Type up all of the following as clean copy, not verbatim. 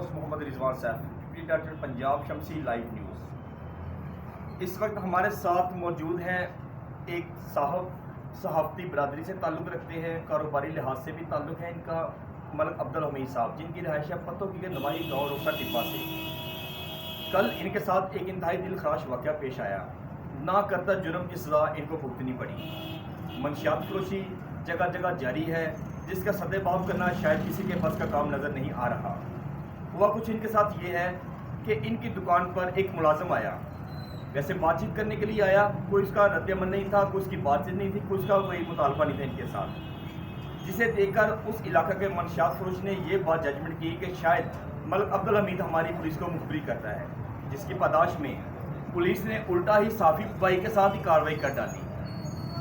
دوست محمد رضوان صاحب ایڈیٹر پنجاب شمسی لائیو نیوز۔ اس وقت ہمارے ساتھ موجود ہیں ایک صحافتی برادری سے تعلق رکھتے ہیں، کاروباری لحاظ سے بھی تعلق ہے ان کا، ملک عبدالحمید صاحب، جن کی رہائش ہے پتوں کی نواحی گاؤں روسا ٹبا سے۔ کل ان کے ساتھ ایک انتہائی دل خراش واقعہ پیش آیا، نہ کرتا جرم کی سزا ان کو بھگتنی پڑی۔ منشیات فروشی جگہ جگہ جاری ہے، جس کا سدے باب کرنا شاید کسی کے بس کا کام نظر نہیں آ رہا۔ ہوا کچھ ان کے ساتھ یہ ہے کہ ان کی دکان پر ایک ملازم آیا، ویسے بات چیت کرنے کے لیے آیا، کوئی اس کا رد عمل نہیں تھا، کوئی اس کی بات چیت نہیں تھی، کوئی اس کا کوئی مطالبہ نہیں تھا ان کے ساتھ، جسے دیکھ کر اس علاقہ کے منشیات فروش نے یہ بات ججمنٹ کی کہ شاید ملک عبدالحمید ہماری پولیس کو مخبری کرتا ہے، جس کی پاداش میں پولیس نے الٹا ہی صافی بھائی کے ساتھ ہی کارروائی کر ڈالی۔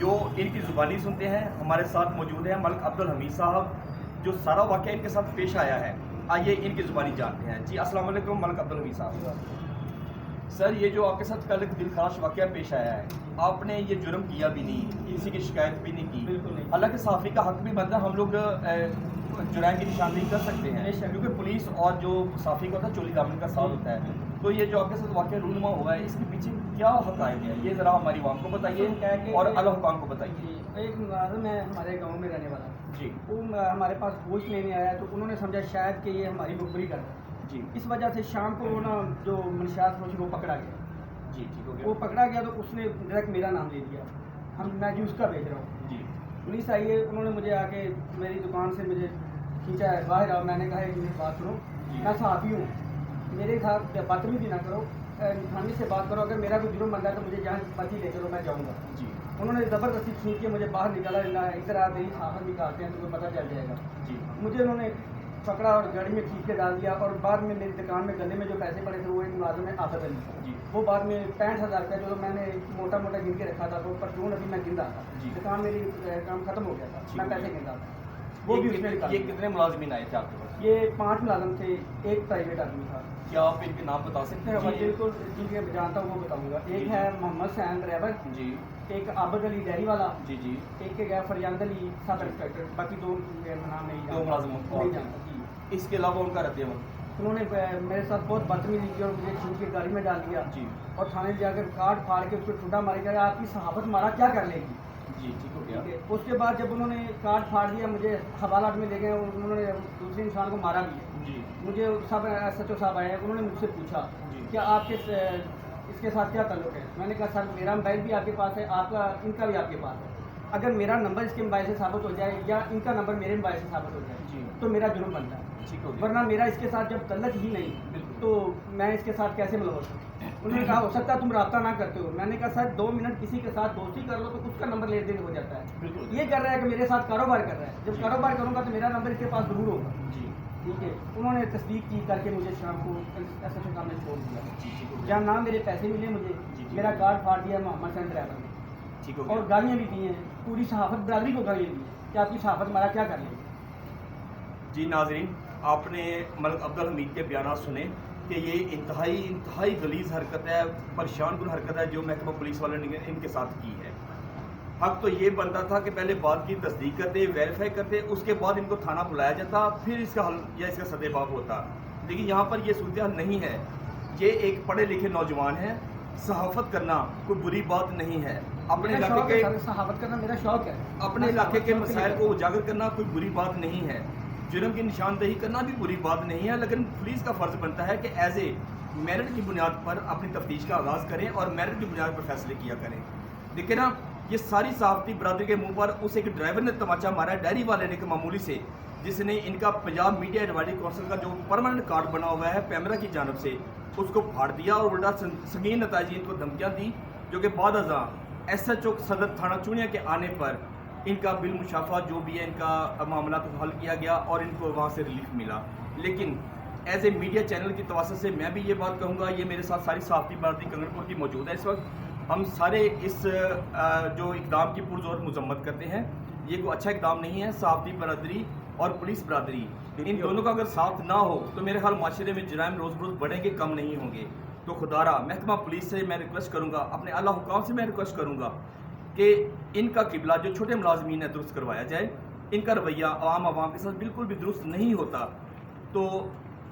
جو ان کی زبانی سنتے ہیں، ہمارے ساتھ موجود ہیں ملک عبدالحمید صاحب، جو سارا واقعہ ان کے ساتھ پیش آیا ہے، آئیے ان کی زبانی جانتے ہیں۔ جی السلام علیکم ملک عبدالحمید صاحب۔ سر، یہ جو آپ کے ساتھ کل ایک دل خراش واقعہ پیش آیا ہے، آپ نے یہ جرم کیا بھی نہیں، کسی کی شکایت بھی نہیں کی، بالکل نہیں۔ حالانکہ صحافی کا حق بھی بنتا ہے، ہم لوگ جرائم کی نشاندہی کر سکتے ہیں کیونکہ پولیس اور جو صحافی کا ہوتا ہے چولی دامن کا ساتھ ہوتا ہے۔ تو یہ جو آپ کے ساتھ واقعہ رونما ہوا ہے، اس کے پیچھے کیا حقائق ہے، یہ ذرا ہماری عوام کو بتائیے اور اعلیٰ حکام کو بتائیے۔ ایک ملازم ہے ہمارے گاؤں میں رہنے والا، جی وہ ہمارے پاس گوشت لینے آیا تو انہوں نے سمجھا شاید کہ یہ ہماری مخبری کر رہا ہے، جی اس وجہ سے شام کو وہ نا جو منشیات فروش وہ پکڑا گیا۔ جی ٹھیک ہو وہ گیا۔ پکڑا گیا تو اس نے ڈائریکٹ میرا نام لے دیا، میں جوس کا بیچ رہا ہوں۔ جی پولیس آئی ہے، انہوں نے مجھے آ کے میری دکان سے مجھے کھینچا ہے باہر آؤ، میں نے کہا ہے کہ بات کرو، میں صحافی ہوں، میرے ساتھ بدتمیزی نہ کرو، انسانیت سے بات کرو، اگر میرا کوئی جرم بن رہا ہے تو مجھے جہاں مرضی لے چلو، میں جاؤں گا۔ جی انہوں نے زبردستی کھینچ کے مجھے باہر نکالا، ادھر آپ میری صحافت نکالتے ہیں تو پتہ چل جائے گا۔ جی مجھے انہوں نے پکڑا اور گاڑی میں کھینچ کے ڈال دیا، اور بعد میں میری دکان میں گلے میں جو پیسے پڑے تھے وہ ایک ملازم ہے عابد علی، جی وہ بعد میں 65,000 روپیہ جو میں نے موٹا موٹا گن کے رکھا تھا، تو پرچون ابھی میں گن رہا تھا، جی دکان میری کام ختم ہو گیا تھا، میں پیسے گن رہا تھا، وہ یہ بھی اس میں نکال یہ دیا۔ کتنے ملازمین آئے تھے آپ کے پاس؟ یہ 5 ملازم تھے، ایک پرائیویٹ آدمی تھا۔ کیا آپ ان کے نام بتا سکتے ہیں؟ جی بالکل، جن کے جانتا ہوں وہ بتاؤں گا۔ ایک ہے محمد سین ڈرائیور، جی ایک عابد علی ڈیری والا، جی جی ایک کے گیا فریاد علی سب انسپیکٹر، باقی دو نام نہیں دو ملازم نہیں جانتا۔ جی اس کے علاوہ ان کا رد عمل؟ انہوں نے میرے ساتھ بہت بدتمیزی کی اور مجھے چھین کے گاڑی میں ڈال دیا، جی اور تھانے جا کر کاٹ پھاڑ کے اس کو ٹھنڈا مارے گا، آپ کی صحافت مارا کیا کر لے گی۔ جی ٹھیک ہو گیا۔ ٹھیک ہے، اس کے بعد جب انہوں نے کاٹ پھاڑ دیا، مجھے حوالات میں لے گئے اور انہوں نے دوسرے انسان کو مارا بھی ہے۔ جی مجھے سب SHO صاحب آئے ہیں، انہوں نے مجھ سے پوچھا جی کہ آپ کے اس کے ساتھ کیا تعلق ہے۔ میں نے کہا سر میرا موبائل بھی آپ کے پاس ہے، آپ کا ان کا بھی آپ کے پاس ہے، اگر میرا نمبر اس کے موبائل سے ثابت ہو جائے یا ان کا نمبر میرے موبائل سے ثابت ہو جائے جی تو میرا جرم بنتا ہے، ٹھیک ہو گیا۔ ورنہ میرا اس کے ساتھ جب تعلق ہی نہیں تو میں اس کے ساتھ کیسے ملوث ہوں۔ انہوں نے کہا ہو سکتا ہے تم رابطہ نہ کرتے ہو۔ میں نے کہا سر 2 منٹ کسی کے ساتھ دوستی کر لو تو اس کا نمبر لے دین ہو جاتا ہے، بالکل یہ کر رہا ہے کہ میرے ساتھ کاروبار کر رہا ہے، جب جی کاروبار کروں گا تو میرا نمبر اس کے پاس ضرور ہوگا۔ جی ٹھیک ہے، انہوں نے تصدیق کی کر کے مجھے شام کو SHO صاحب نے چھوڑ دیا، جی ٹھیک ہو گیا۔ جہاں نہ میرے پیسے ملے مجھے، جی میرا کارڈ پھاڑ دیا محمد سین ڈرائیور نے، ٹھیک ہو اور گیا۔ گالیاں بھی دی ہیں، پوری صحافت برادری کو گالیاں دی ہیں کہ آپ کی صحافت مارا کیا کر لیں گے۔ جی ناظرین، آپ نے ملک عبدالحمید کے بیانات سنے کہ یہ انتہائی غلیظ حرکت ہے، پریشان کن حرکت ہے جو محکمہ پولیس والوں نے ان کے ساتھ کی ہے۔ حق تو یہ بنتا تھا کہ پہلے بات کی تصدیق کرتے، ویریفائی کرتے، اس کے بعد ان کو تھانہ بلایا جاتا، پھر اس کا حل یا اس کا سدے باب ہوتا، لیکن یہاں پر یہ صورتحال نہیں ہے۔ یہ ایک پڑھے لکھے نوجوان ہیں، صحافت کرنا کوئی بری بات نہیں ہے، اپنے میرا علاقے شوق ہے کے سر، صحافت کرنا میرا شوق ہے، اپنے میں علاقے کے صحافت شوق سے مسائل کرتا کو ہوں۔ اجاگر کرنا کوئی بری بات نہیں ہے، جرم کی نشاندہی کرنا بھی بری بات نہیں ہے، لیکن پولیس کا فرض بنتا ہے کہ ایز اے میرٹ کی بنیاد پر اپنی تفتیش کا آغاز کریں اور میرٹ کی بنیاد پر فیصلے کیا کریں۔ لیکن نا یہ ساری صحافتی برادری کے منہ پر اس ایک ڈرائیور نے تماچا مارا ہے، ڈیری والے نے، کہ معمولی سے، جس نے ان کا پنجاب میڈیا ایڈوائزری کونسل کا جو پرماننٹ کارڈ بنا ہوا ہے پیمرا کی جانب سے، اس کو پھاڑ دیا اور الٹا سنگین نتائج ان کو دھمکیاں دی، جو کہ بعد ازاں SHO صدر تھانہ چونیا کے آنے پر ان کا بالمشافہ جو بھی ہے ان کا معاملات کو حل کیا گیا اور ان کو وہاں سے ریلیف ملا۔ لیکن ایز اے میڈیا چینل کی توسط سے میں بھی یہ بات کہوں گا، یہ میرے ساتھ ساری صحافتی برادری کنگن پور کی موجود ہے اس وقت، ہم سارے اس جو اقدام کی پرزور مذمت کرتے ہیں، یہ کوئی اچھا اقدام نہیں ہے۔ صحافتی برادری اور پولیس برادری ان دونوں کا اگر ساتھ نہ ہو تو میرے خیال معاشرے میں جرائم روز بروز بڑھیں گے، کم نہیں ہوں گے۔ تو خدارا محکمہ پولیس سے میں ریکویسٹ کروں گا، اپنے اعلیٰ حکام سے میں ریکویسٹ کروں گا کہ ان کا قبلہ جو چھوٹے ملازمین ہیں درست کروایا جائے۔ ان کا رویہ عوام کے ساتھ بالکل بھی درست نہیں ہوتا، تو